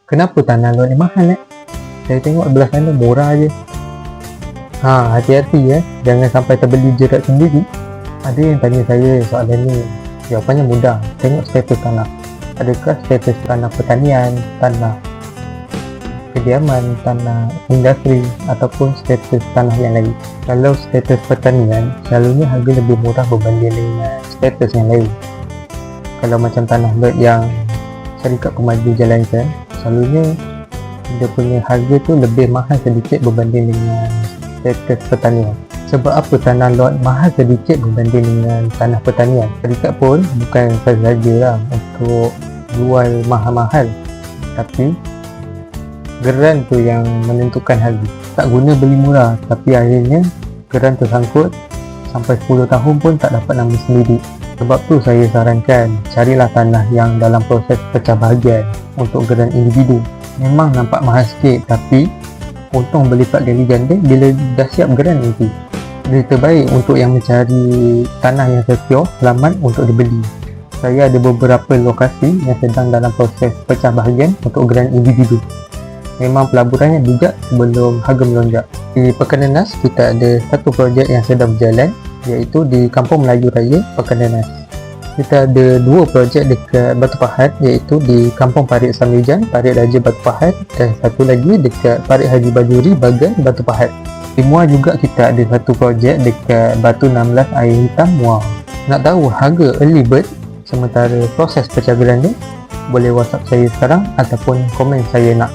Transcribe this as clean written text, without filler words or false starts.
Kenapa tanah lot ni mahal Saya tengok belah sana murah je. Hati-hati jangan sampai terbeli jerat sendiri. Ada yang tanya saya soalan ni. Jawapannya mudah. Tengok status tanah. Adakah status tanah pertanian, tanah kediaman, tanah industri ataupun status tanah yang lain. Kalau status pertanian, selalunya harga lebih murah berbanding dengan status yang lain. Kalau macam tanah lot yang syarikat Komersial jalankan, selalunya dia punya harga tu lebih mahal sedikit berbanding dengan status pertanian. Sebab apa tanah lot mahal sedikit berbanding dengan tanah pertanian? Syarikat pun bukan saja lah untuk jual mahal-mahal, tapi geran tu yang menentukan harga. Tak guna beli murah, tapi akhirnya geran tersangkut sampai 10 tahun pun tak dapat nama sendiri. Sebab tu saya sarankan carilah tanah yang dalam proses pecah bahagian untuk geran individu. Memang nampak mahal sikit, tapi untung berlipat kali ganda bila dah siap geran nanti. Berita baik untuk yang mencari tanah yang secure, selamat untuk dibeli. Saya ada beberapa lokasi yang sedang dalam proses pecah bahagian untuk geran individu. Memang pelaburannya bijak sebelum harga melonjak. Di Pekan Nenas kita ada satu projek yang sedang berjalan, iaitu di Kampung Melayu Raya Pekan Nenas. Kita ada dua projek dekat Batu Pahat, iaitu di Kampung Parit Samijan, Parit Raja Batu Pahat, dan satu lagi dekat Parit Haji Bajuri, Bagan Batu Pahat. Di Muar juga kita ada satu projek dekat Batu 16 Air Hitam Muar. Nak tahu harga early bird sementara proses pecah geran ni? Boleh WhatsApp saya sekarang ataupun komen saya nak.